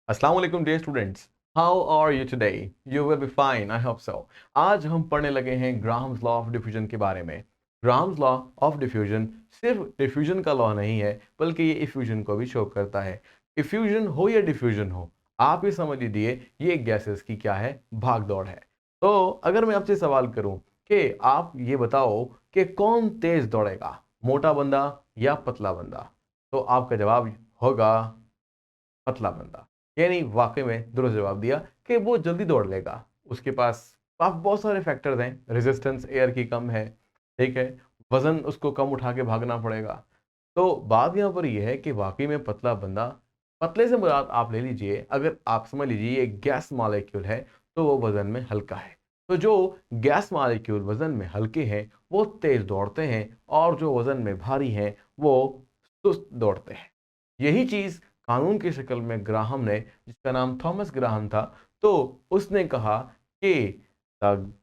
अस्सलाम वालेकुम dear students, how are you today? You will be fine, I hope so. आज हम पढ़ने लगे हैं ग्राहम्स लॉ ऑफ डिफ्यूजन के बारे में। ग्राहम्स लॉ ऑफ डिफ्यूजन सिर्फ डिफ्यूजन का लॉ नहीं है, बल्कि ये इफ्यूजन को भी शो करता है। इफ्यूजन हो या डिफ्यूजन हो, आप ये समझ लीजिए ये गैसेस की क्या है, भाग दौड़ है। तो अगर मैं आपसे सवाल करूं कि आप ये बताओ कि कौन तेज दौड़ेगा, मोटा बंदा या पतला बंदा, तो आपका जवाब होगा पतला बंदा। यानी वाकई में दुरुस्त जवाब दिया कि वो जल्दी दौड़ लेगा। उसके पास बहुत सारे फैक्टर्स हैं, रेजिस्टेंस एयर की कम है, ठीक है, वजन उसको कम उठा के भागना पड़ेगा। तो बात यहाँ पर यह है कि वाकई में पतला बंदा, पतले से मुराद आप ले लीजिए, अगर आप समझ लीजिए ये गैस मॉलिक्यूल है तो वो वजन में हल्का है। तो जो गैस मॉलिक्यूल वजन में हल्के हैं वो तेज दौड़ते हैं, और जो वजन में भारी हैं वो सुस्त दौड़ते हैं। यही चीज कानून की शक्ल में ग्राहम ने, जिसका नाम थॉमस ग्राहम था, तो उसने कहा कि द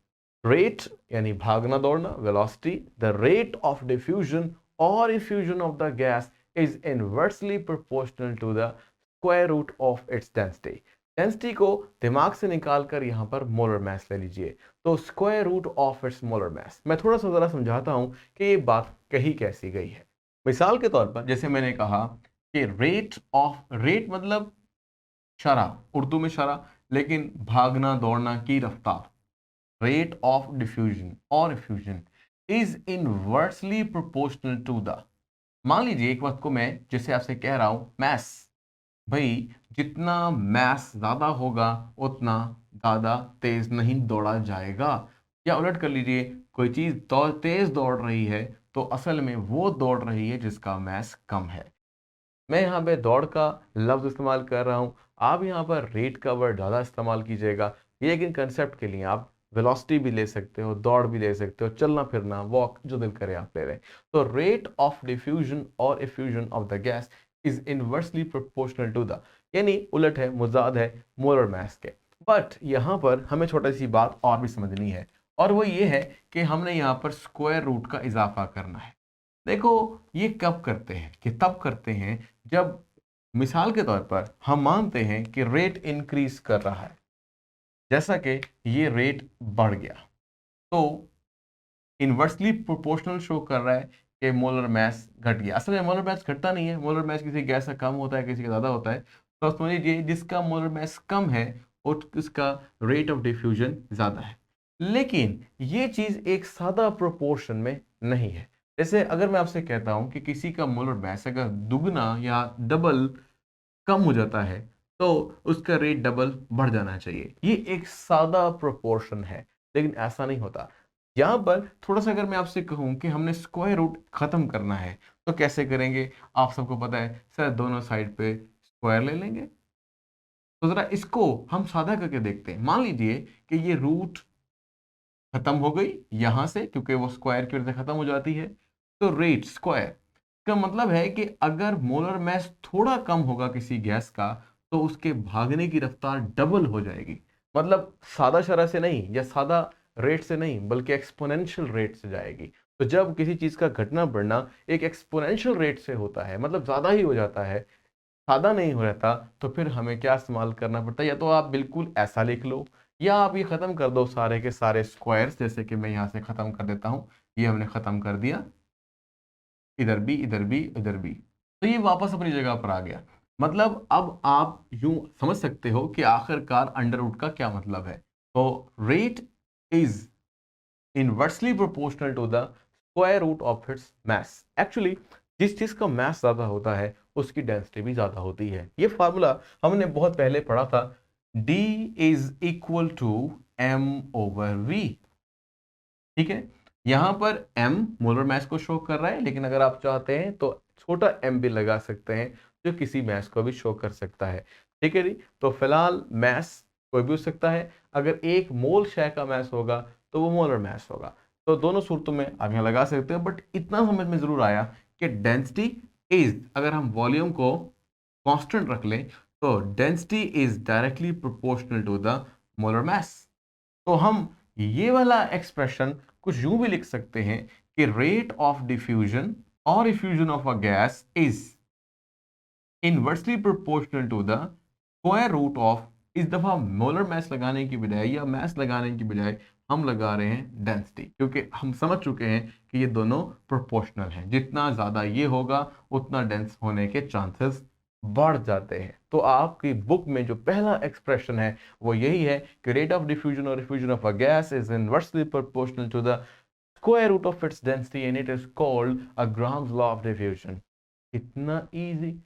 रेट यानी भागना दौड़ना, velocity, the rate of diffusion और effusion of the gas is inversely proportional to the square root of its density. Density को दिमाग से निकालकर यहाँ पर मोलर मास ले लीजिए, तो square root of its molar mass. मैं थोड़ा सा जरा समझाता हूँ कि ये बात कही कैसी गई है। मिसाल के तौर पर जैसे मैंने कहा कि रेट मतलब शरह, उर्दू में शरह, लेकिन भागना दौड़ना की रफ्तार। रेट ऑफ डिफ्यूजन और effusion is inversely proportional to the, मान लीजिए एक बात को मैं जैसे आपसे कह रहा हूं मैस, भाई जितना मैस ज्यादा होगा उतना ज्यादा तेज नहीं दौड़ा जाएगा। या उलट कर लीजिए, कोई चीज तेज दौड़ रही है तो असल में वो दौड़ रही है जिसका मैस कम है। मैं यहाँ पे दौड़ का लफ्ज़ इस्तेमाल कर रहा हूँ, आप यहाँ पर रेट का वर्ड ज़्यादा इस्तेमाल कीजिएगा। लेकिन कंसेप्ट के लिए आप वेलोसिटी भी ले सकते हो, दौड़ भी ले सकते हो, चलना फिरना, वॉक, जो दिल करे आप ले लें। तो रेट ऑफ डिफ्यूजन और effusion of the gas is inversely proportional to the, यानी उलट है, मुजाद है मोलर मास के। बट यहाँ पर हमें छोटी सी बात और भी समझनी है, और वो ये है कि हमने यहाँ पर स्क्वायर रूट का इजाफा करना है। देखो, ये कब करते हैं कि तब करते हैं जब मिसाल के तौर पर हम मानते हैं कि रेट इंक्रीज कर रहा है, जैसा कि ये रेट बढ़ गया, तो इनवर्सली प्रोपोर्शनल शो कर रहा है कि मोलर मास घट गया। असल में मोलर मास घटता नहीं है, मोलर मास किसी गैस का कम होता है, किसी का ज़्यादा होता है। तो समझ लीजिए जिसका मोलर मास कम है और उसका रेट ऑफ डिफ्यूजन ज़्यादा है। लेकिन ये चीज़ एक सादा प्रोपोर्शन में नहीं है। जैसे अगर मैं आपसे कहता हूं कि किसी का मोलर मास अगर दुगना या डबल कम हो जाता है तो उसका रेट डबल बढ़ जाना चाहिए, ये एक सादा प्रोपोर्शन है। लेकिन ऐसा नहीं होता। यहाँ पर थोड़ा सा अगर मैं आपसे कहूँ कि हमने स्क्वायर रूट खत्म करना है तो कैसे करेंगे, आप सबको पता है सर, दोनों साइड पे स्क्वायर ले लेंगे। तो जरा इसको हम सादा करके देखते हैं। मान लीजिए कि ये रूट खत्म हो गई यहां से, क्योंकि वो स्क्वायर की वजह से खत्म हो जाती है। तो रेट स्क्वायर का मतलब है कि अगर मोलर मास थोड़ा कम होगा किसी गैस का तो उसके भागने की रफ्तार डबल हो जाएगी। मतलब सादा शरह से नहीं या सादा रेट से नहीं, बल्कि एक्सपोनेंशियल रेट से जाएगी। तो जब किसी चीज का घटना बढ़ना एक एक्सपोनेंशियल रेट से होता है, मतलब ज्यादा ही हो जाता है, सादा नहीं हो रहता, तो फिर हमें क्या इस्तेमाल करना पड़ता है? या तो आप बिल्कुल ऐसा लिख लो, या आप ये खत्म कर दो सारे के सारे स्क्वायर्स, जैसे कि मैं यहाँ से खत्म कर देता हूँ। ये हमने खत्म कर दिया, इधर भी, इधर भी, इधर भी, तो ये वापस अपनी जगह पर आ गया। मतलब अब आप यूं समझ सकते हो कि आखिरकार अंडर रूट का क्या मतलब है। तो rate is inversely proportional to the square root of its mass. Actually जिस चीज का मास ज्यादा होता है उसकी डेंसिटी भी ज्यादा होती है। ये फार्मूला हमने बहुत पहले पढ़ा था, D is equal to m over v। ठीक है, यहां पर m मोलर मास को शो कर रहा है, लेकिन अगर आप चाहते हैं तो छोटा m भी लगा सकते हैं जो किसी मास को भी शो कर सकता है। ठीक है जी, तो फिलहाल मास कोई भी हो सकता है। अगर एक मोल शय का मास होगा तो वो मोलर मास होगा। तो दोनों सूरतों में आप यहाँ लगा सकते हो, बट इतना समझ में जरूर आया कि डेंसिटी इज, अगर हम वॉल्यूम को कांस्टेंट रख लें तो density is directly proportional to the molar mass. तो हम ये वाला एक्सप्रेशन कुछ यूं भी लिख सकते हैं कि रेट ऑफ डिफ्यूजन और effusion of a gas is inversely proportional to the square root of, इस दफा मोलर मास लगाने की बजाय या मास लगाने की बजाय हम लगा रहे हैं डेंसिटी, क्योंकि हम समझ चुके हैं कि ये दोनों प्रोपोर्शनल हैं, जितना ज्यादा ये होगा उतना डेंस होने के चांसेस बढ़ जाते हैं। तो आपकी बुक में जो पहला एक्सप्रेशन है वो यही है कि रेट ऑफ डिफ्यूजन और diffusion of a gas is inversely proportional to the square root of its density and it is called a Graham's law of diffusion. इतना इजी,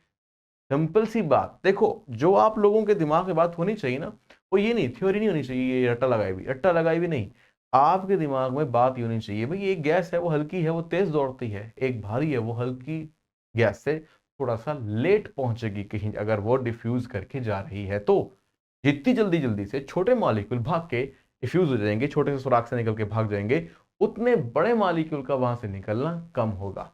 सिंपल सी बात। देखो, जो आप लोगों के दिमाग में बात होनी चाहिए ना, वो ये नहीं, थ्योरी नहीं होनी चाहिए, ये रट्टा लगाई भी नहीं। आपके दिमाग में बात ये होनी चाहिए, भाई एक गैस है वो हल्की है, वो तेज दौड़ती है, एक भारी है वो हल्की गैस से थोड़ा सा लेट पहुंचेगी कहीं, अगर वो डिफ्यूज करके जा रही है तो जितनी जल्दी जल्दी से छोटे मॉलिक्यूल भाग के डिफ्यूज हो जाएंगे, छोटे से सुराख से निकल के भाग जाएंगे, उतने बड़े मॉलिक्यूल का वहां से निकलना कम होगा।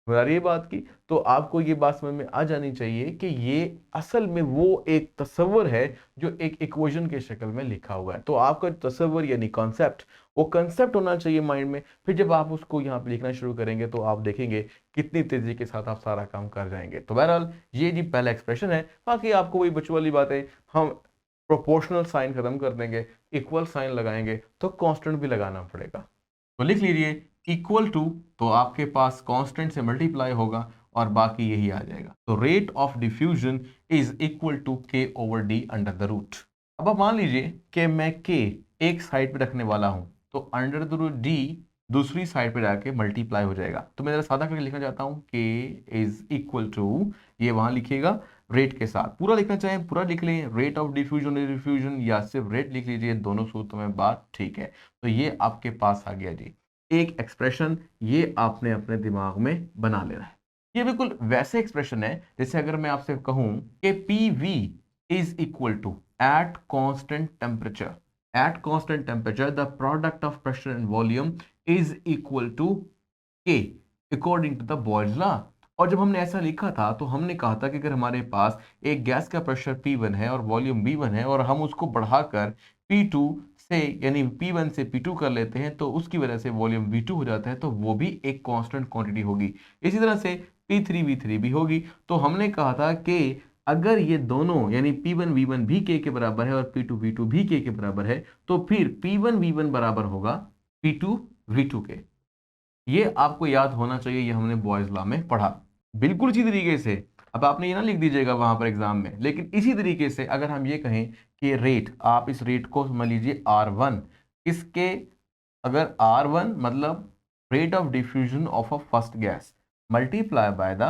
समझ आ रही है बात की? तो आपको ये बात समझ में आ जानी चाहिए कि ये असल में वो एक तस्वर है जो एक इक्वेशन के शक्ल में लिखा हुआ है। तो आपका तस्वर यानी कॉन्सेप्ट, वो कंसेप्ट होना चाहिए माइंड में। फिर जब आप उसको यहाँ पे लिखना शुरू करेंगे तो आप देखेंगे कितनी तेजी के साथ आप सारा काम कर जाएंगे। तो बहरहाल ये जी पहला एक्सप्रेशन है। बाकी आपको वही बच्चों वाली बातें, हम प्रोपोर्शनल साइन खत्म कर देंगे, इक्वल साइन लगाएंगे तो कांस्टेंट भी लगाना पड़ेगा। तो लिख लीजिए इक्वल टू, तो आपके पास कांस्टेंट से मल्टीप्लाई होगा और बाकी यही आ जाएगा। तो rate of diffusion is equal to K over D under the root. अब आप मान लीजिए कि मैं के एक साइड पे रखने वाला हूं, तो अंडर द रूट डी दूसरी साइड पे जाके मल्टीप्लाई हो जाएगा। तो मैं जरा सादा करके लिखना चाहता हूं, के इज इक्वल टू, ये वहां लिखिएगा रेट के साथ, पूरा लिखना चाहें पूरा लिख लें, रेट ऑफ डिफ्यूजन डिफ्यूजन, या सिर्फ रेट लिख लीजिए, दोनों सूत्र में बात ठीक है। तो ये आपके पास आ गया जी एक एक्सप्रेशन, ये आपने अपने दिमाग में बना लेना है। ये बिल्कुल वैसे एक्सप्रेशन है जैसे अगर मैं आपसे कहूं कि P V is equal to at constant temperature, at constant temperature the product of pressure and volume is equal to K according to the Boyle's law. और जब हमने ऐसा लिखा था तो हमने कहा था कि अगर हमारे पास एक गैस का प्रेशर P1 है और वॉल्यूम V1 है और हम उसको बढ़ाकर P2 से यानी P1 से P2 कर लेते हैं तो उसकी वजह से वॉल्यूम V2 हो जाता है, तो वो भी एक कांस्टेंट क्वांटिटी होगी। इसी तरह से P3 V3 भी होगी। तो हमने कहा था कि अगर ये दोनों यानी P1 V1 भी K के बराबर है और P2 V2 भी K के बराबर है, तो फिर P1 V1 बराबर होगा P2 V2 के। ये आपको याद होना चाहिए, ये हमने बॉयज लॉ में पढ़ा बिल्कुल इसी तरीके से। अब आपने ये ना लिख दीजिएगा वहां पर एग्जाम में, लेकिन इसी तरीके से अगर हम ये कहें कि रेट, आप इस रेट को समझ लीजिए R1, इसके अगर R1 मतलब rate of diffusion of a first gas multiply by the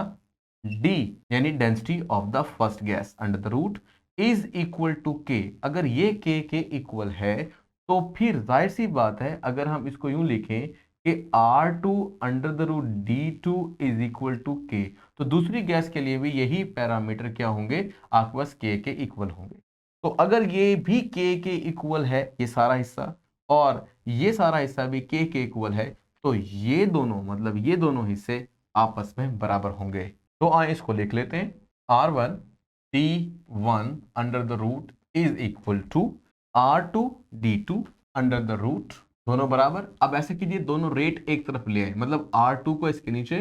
D यानी density of the first gas under the root is equal to K. अगर ये के इक्वल है तो फिर जाहिर सी बात है अगर हम इसको यूं लिखें कि R2 under the root D2 is equal to K, तो दूसरी गैस के लिए भी यही पैरामीटर क्या होंगे, आपके पास के इक्वल होंगे। तो अगर ये भी के इक्वल है ये सारा हिस्सा, और ये सारा हिस्सा भी के इक्वल है, तो ये दोनों मतलब ये दोनों हिस्से आपस में बराबर होंगे। तो आए इसको लिख लेते हैं, R1 D1 under the root is equal to R2 D2 under the root, दोनों बराबर। अब ऐसे कीजिए दोनों रेट एक तरफ ले आए, मतलब R2 को इसके नीचे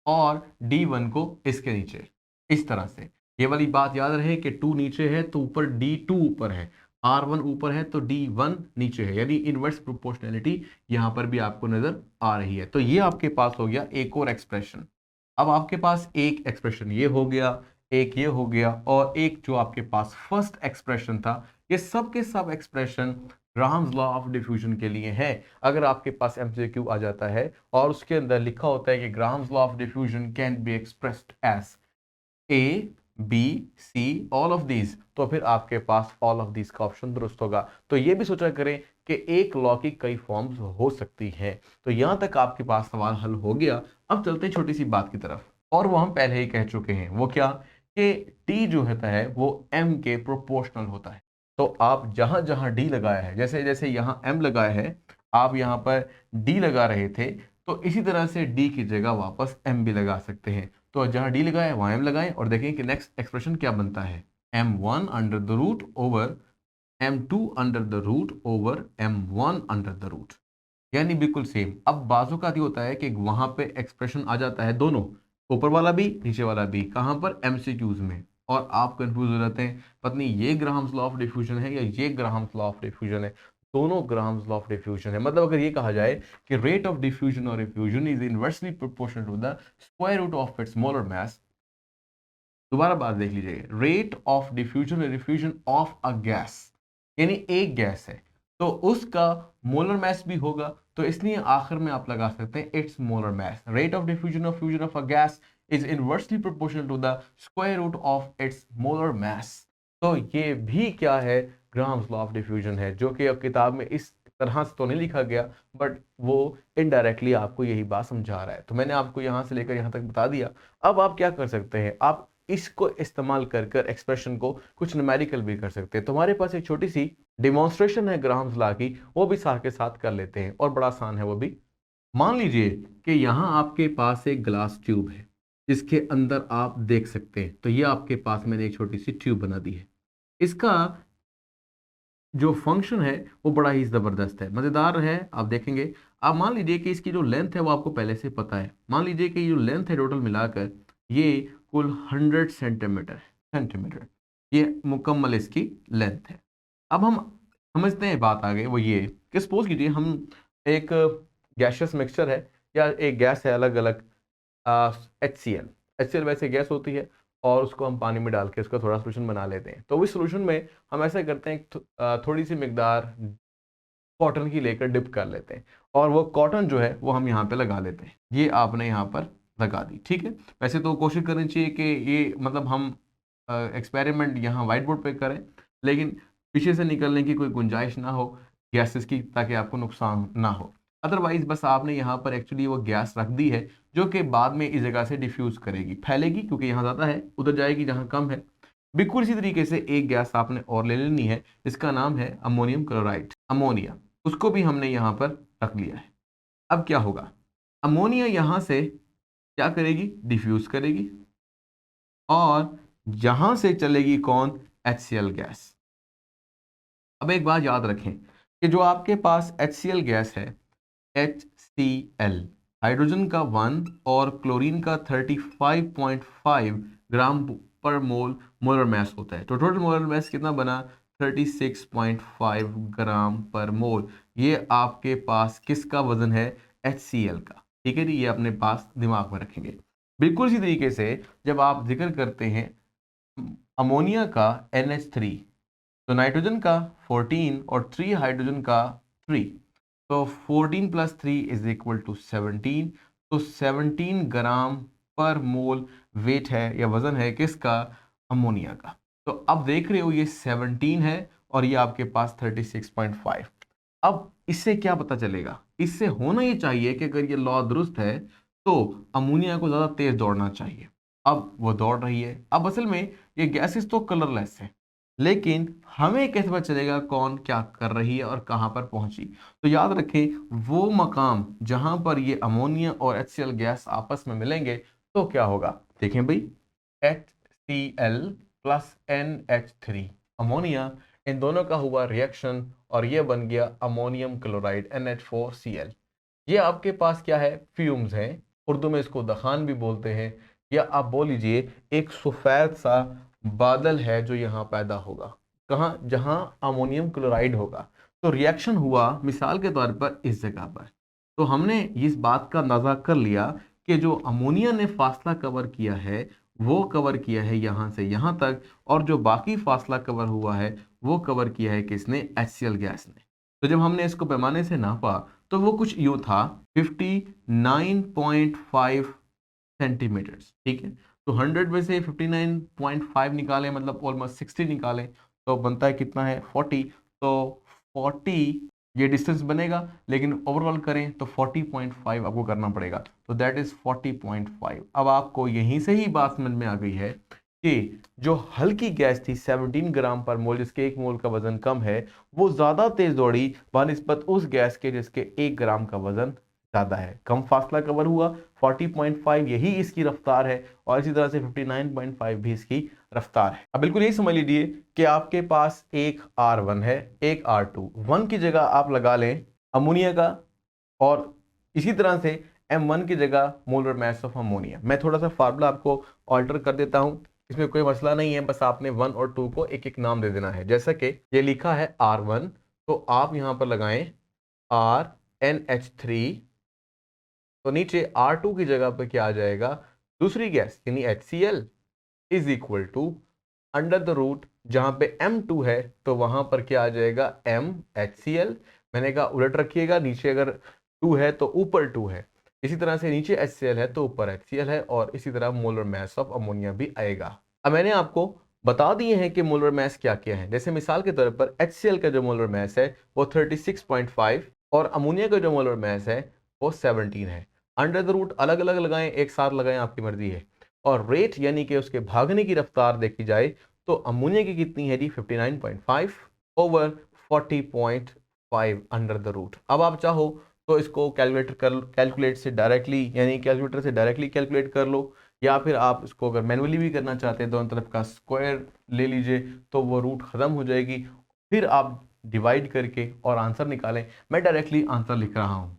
और D1 को इसके नीचे, इस तरह से। ये वाली बात याद रहे कि 2 नीचे है तो ऊपर D2 ऊपर है, R1 ऊपर है तो D1 नीचे है, यानी इनवर्स प्रोपोर्शनैलिटी यहां पर भी आपको नजर आ रही है। तो ये आपके पास हो गया एक और एक्सप्रेशन। अब आपके पास एक एक्सप्रेशन ये हो गया, एक ये हो गया, और एक जो आपके पास फर्स्ट एक्सप्रेशन था। ये सब के सब expression Graham's law of diffusion के लिए है। अगर आपके पास एमसीक्यू आ जाता है और उसके अंदर लिखा होता है कि Graham's law of diffusion can be expressed as A B C all of these, तो फिर आपके पास ऑल ऑफ दीज का ऑप्शन दुरुस्त होगा। तो ये भी सोचा करें कि एक लॉ की कई फॉर्म्स हो सकती हैं। तो यहां तक आपके पास सवाल हल हो गया। अब चलते हैं छोटी सी बात की तरफ, और वो हम पहले ही कह चुके हैं, वो क्या कि टी जो होता है वो एम के प्रोपोर्शनल होता है। तो आप जहां जहां डी लगाया है, जैसे जैसे यहां एम लगाया है, आप यहां पर डी लगा रहे थे, तो इसी तरह से डी की जगह वापस एम भी लगा सकते हैं। तो जहां डी लगाए वहां एम लगाएं और देखें कि नेक्स्ट एक्सप्रेशन क्या बनता है, m1 under the root over m2 under the root over m1 under the root, यानी बिल्कुल सेम। अब बाजू का ये होता है कि वहां पे एक्सप्रेशन आ जाता है दोनों, ऊपर वाला भी नीचे वाला भी, कहां पर एमसीक्यूज में, और आप कंफ्यूज हो जाते हैं पत्नी ये ग्राहम्स लॉ ऑफ डिफ्यूजन है या ये ग्राहम्स लॉ ऑफ डिफ्यूजन है। दोनों ग्राहम्स लॉ ऑफ डिफ्यूजन है। मतलब अगर ये कहा जाए कि रेट ऑफ डिफ्यूजन और diffusion is inversely proportional to the square root of its molar mass. दोबारा बात देख लीजिए, रेट ऑफ डिफ्यूजन और डिफ्यूजन ऑफ अ गैस, यानी एक गैस है तो उसका मोलर मास भी होगा, तो इसलिए आखिर में आप लगा सकते हैं its molar mass. Rate of diffusion of fusion of a gas is inversely proportional to the square root of its molar mass. तो ये भी क्या है, ग्राम्स लॉ ऑफ डिफ्यूजन है, जो कि अब किताब में इस तरह से तो नहीं लिखा गया, बट वो इनडायरेक्टली आपको यही बात समझा रहा है। तो मैंने आपको यहाँ से लेकर यहाँ तक बता दिया। अब आप क्या कर सकते हैं, आप इसको इस्तेमाल कर कर एक्सप्रेशन को कुछ न्यूमेरिकल भी कर सकते हैं। तो हमारे पास एक छोटी सी डेमोन्स्ट्रेशन है ग्राहम्स लॉ की, वो भी साथ के साथ कर लेते हैं और बड़ा आसान है वो भी। मान लीजिए कि यहाँ आपके पास एक ग्लास ट्यूब है जिसके अंदर आप देख सकते हैं। तो ये आपके पास मैंने एक छोटी सी ट्यूब बना दी है। इसका जो फंक्शन है वो बड़ा ही ज़बरदस्त है, मज़ेदार है। आप देखेंगे, आप मान लीजिए कि इसकी जो लेंथ है वो आपको पहले से पता है। मान लीजिए कि जो लेंथ है टोटल मिलाकर ये कुल 100 सेंटीमीटर ये मुकम्मल इसकी लेंथ है। अब हम समझते हैं, बात आ गई वो ये कि सपोज कीजिए हम एक गैशियस मिक्सचर है या एक गैस है अलग अलग, HCl वैसे गैस होती है और उसको हम पानी में डाल के उसका थोड़ा सोल्यूशन बना लेते हैं। तो उस सोल्यूशन में हम ऐसा करते हैं, थोड़ी सी मिकदार कॉटन की लेकर डिप कर लेते हैं और वो कॉटन जो है वो हम यहाँ पे लगा लेते हैं। ये आपने यहाँ पर लगा दी, ठीक है। वैसे तो कोशिश करनी चाहिए कि ये मतलब हम एक्सपेरिमेंट यहाँ वाइट बोर्ड पे करें, लेकिन पीछे से निकलने की कोई गुंजाइश ना हो गैसेस की, ताकि आपको नुकसान ना हो। अदरवाइज बस आपने यहाँ पर एक्चुअली वो गैस रख दी है जो कि बाद में इस जगह से डिफ्यूज करेगी, फैलेगी, क्योंकि यहाँ ज़्यादा है उधर जाएगी जहाँ कम है। बिल्कुल इसी तरीके से एक गैस आपने और ले लेनी है, इसका नाम है अमोनियम क्लोराइड, अमोनिया। उसको भी हमने यहाँ पर रख लिया है। अब क्या होगा, अमोनिया यहाँ से क्या करेगी, डिफ्यूज करेगी और यहाँ से चलेगी कौन, HCl गैस। अब एक बात याद रखें कि जो आपके पास HCl गैस है, HCl हाइड्रोजन का 1 और क्लोरीन का 35.5 ग्राम पर मोलर मास होता है। तो टोटल मोलर मास कितना बना, 36.5 ग्राम पर मोल। ये आपके पास किसका वजन है, HCl का, ठीक है जी। ये अपने पास दिमाग में रखेंगे। बिल्कुल इसी तरीके से जब आप जिक्र करते हैं अमोनिया का NH3, तो नाइट्रोजन का 14 और 3 हाइड्रोजन का 3, तो 14 प्लस 3 इज इक्वल टू 17। तो 17 ग्राम पर मोल वेट है या वजन है किसका, अमोनिया का। तो अब देख रहे हो ये 17 है और ये आपके पास 36.5। अब इससे क्या पता चलेगा, इससे होना ये चाहिए कि अगर ये लॉ दुरुस्त है तो अमोनिया को ज़्यादा तेज दौड़ना चाहिए। अब वो दौड़ रही है। अब असल में ये गैसेस तो कलरलेस है, लेकिन हमें कैसे पता चलेगा कौन क्या कर रही है और कहाँ पर पहुंची। तो याद रखें वो मकाम जहां पर ये अमोनिया और HCl गैस आपस में मिलेंगे तो क्या होगा, देखें भाई, HCl प्लस NH3 अमोनिया, इन दोनों का हुआ रिएक्शन और ये बन गया अमोनियम क्लोराइड NH4Cl। ये आपके पास क्या है, फ्यूम्स हैं, उर्दू में इसको दखान भी बोलते हैं, या आप बोल लीजिए एक सफ़ेद सा बादल है जो यहाँ पैदा होगा, कहाँ, जहाँ अमोनियम क्लोराइड होगा। तो रिएक्शन हुआ मिसाल के तौर पर इस जगह पर। तो हमने इस बात का अंदाजा कर लिया कि जो अमोनिया ने फासला कवर किया है वो कवर किया है यहाँ से यहाँ तक, और जो बाकी फासला कवर हुआ है वो कवर किया है किसने, HCl गैस ने। तो जब हमने इसको पैमाने से नापा तो वो कुछ यूँ था, 59.5 सेंटीमीटर, ठीक है। तो 100 में से 59.5 निकालें, मतलब ऑलमोस्ट 60 निकालें, तो बनता है कितना है, 40। तो 40 ये डिस्टेंस बनेगा, लेकिन ओवरऑल करें तो 40.5 आपको करना पड़ेगा। तो दैट इज 40.5। अब आपको यहीं से ही बात समझ में आ गई है कि जो हल्की गैस थी 17 ग्राम पर मोल, जिसके 1 मोल का वजन कम है, वो ज्यादा तेज दौड़ी बनिस्बत उस गैस के जिसके 1 ग्राम का वजन ज्यादा है। कम फासला कवर हुआ, 40.5 यही इसकी रफ्तार है, और इसी तरह से 59.5 भी इसकी रफ्तार है। अब बिल्कुल यही समझ लीजिए कि आपके पास एक R1 है, एक R2। 1 की जगह आप लगा लें अमोनिया का, और इसी तरह से M1 की जगह मोलर मास ऑफ अमोनिया। मैं थोड़ा सा फार्मूला आपको ऑल्टर कर देता हूं। इसमें कोई मसला नहीं है, बस आपने 1 और 2 को एक एक नाम दे देना है। जैसा कि ये लिखा है R1, तो आप यहाँ पर लगाएं RNH3, तो नीचे R2 की जगह पर क्या आ जाएगा, दूसरी गैस यानी HCl is equal to under the root, जहां पे M2 है तो वहां पर क्या आ जाएगा MHCl। मैंने कहा उलट रखिएगा, नीचे अगर 2 है तो ऊपर 2 है, इसी तरह से नीचे HCl है तो ऊपर HCl है, और इसी तरह मोलर मास ऑफ अमोनिया भी आएगा। अब मैंने आपको बता दिए हैं कि मोलर मास क्या क्या है। जैसे मिसाल के तौर पर HCl का जो मोलर मास है वो 36.5 और अमोनिया का जो मोलर मास है वो 17 है। अंडर द रूट अलग अलग लगाएं, एक साथ लगाएं, आपकी मर्जी है। और रेट यानी कि उसके भागने की रफ्तार देखी जाए तो अमोनिया की कितनी है जी 59.5 ओवर 40.5 अंडर द रूट। अब आप चाहो तो इसको कैलकुलेट से डायरेक्टली यानी कैलकुलेटर से डायरेक्टली कैलकुलेट कर लो, या फिर आप इसको अगर मैनुअली भी करना चाहते हैं दोनों तरफ का स्क्वायर ले लीजिए तो वो रूट ख़त्म हो जाएगी, फिर आप डिवाइड करके और आंसर निकालें। मैं डायरेक्टली आंसर लिख रहा हूँ,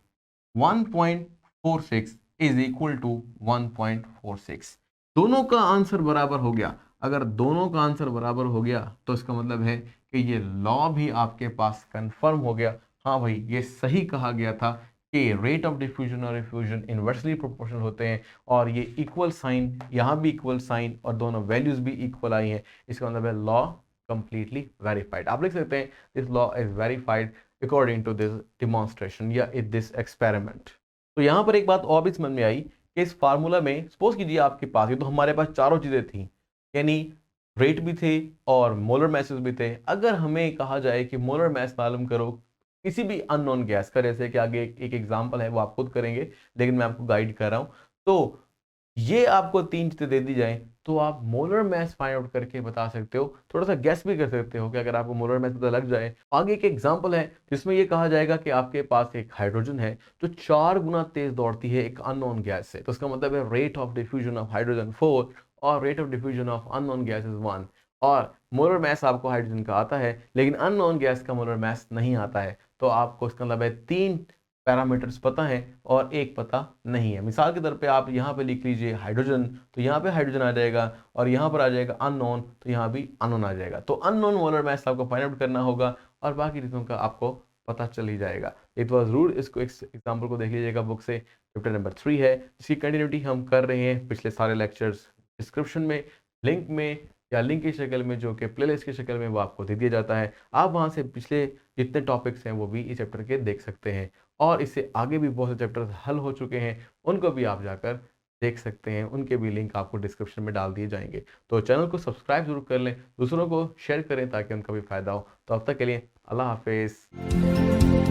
1.46 इज इक्वल टू 1.46। दोनों का आंसर बराबर हो गया। अगर दोनों का आंसर बराबर हो गया तो इसका मतलब है कि ये लॉ भी आपके पास कंफर्म हो गया। हाँ भाई, ये सही कहा गया था कि रेट ऑफ डिफ्यूजन और रिफ्यूजन इन्वर्सली प्रोपोर्शनल होते हैं, और ये इक्वल साइन, यहाँ भी इक्वल साइन और दोनों वैल्यूज भी इक्वल आई हैं। इसका मतलब है लॉ कंप्लीटली वेरीफाइड। आप लिख सकते हैं this law is verified according to this demonstration या इन दिस एक्सपेरिमेंट। तो यहाँ पर एक बात और भी समझ में आई कि इस फार्मूला में सपोज कीजिए आपके पास, ये तो हमारे पास चारों चीज़ें थी, यानी रेट भी थे और मोलर मैसेज भी थे। अगर हमें कहा जाए कि मोलर मैस मालूम करो किसी भी अननोन गैस का, जैसे कि आगे एक एग्जांपल है वो आप खुद करेंगे, लेकिन मैं आपको गाइड कर रहा हूँ, तो ये आपको 3 चीजें दे दी जाए तो आप मोलर मास फाइंड आउट करके बता सकते हो, थोड़ा सा गैस भी कर सकते हो कि अगर आपको मोलर मास पता लग जाए। आगे एक एग्जांपल है जिसमें ये कहा जाएगा कि आपके पास एक हाइड्रोजन है जो 4 गुना तेज दौड़ती है एक अननोन गैस से, तो इसका मतलब है rate of diffusion of hydrogen 4 और rate of diffusion of unknown gas is 1। और मोलर मास आपको हाइड्रोजन का आता है लेकिन अननोन गैस का मोलर मास नहीं आता है, तो आपको इसका मतलब है 3 पैरामीटर्स पता है और एक पता नहीं है। मिसाल के तौर पे आप यहाँ पे लिख लीजिए हाइड्रोजन, तो यहाँ पे हाइड्रोजन आ जाएगा, और यहाँ पर आ जाएगा अननोन, तो यहाँ भी अननोन आ जाएगा। तो अननोन मोलर मास आपको फाइंड आउट करना होगा और बाकी चीज़ों का आपको पता चल ही जाएगा। इट वॉज रूल, इसको इस एग्जाम्पल को देख लीजिएगा बुक से, चैप्टर नंबर 3 है, जिसकी कंटिन्यूटी हम कर रहे हैं पिछले सारे लेक्चर्स। डिस्क्रिप्शन में लिंक में या लिंक की शक्ल में जो कि प्लेलिस्ट की शक्ल में वो आपको दे दिया जाता है, आप वहाँ से पिछले जितने टॉपिक्स हैं वो भी इस चैप्टर के देख सकते हैं, और इससे आगे भी बहुत से चैप्टर्स हल हो चुके हैं, उनको भी आप जाकर देख सकते हैं, उनके भी लिंक आपको डिस्क्रिप्शन में डाल दिए जाएंगे। तो चैनल को सब्सक्राइब जरूर कर लें, दूसरों को शेयर करें ताकि उनका भी फायदा हो। तो अब तक के लिए अल्लाह हाफिज़।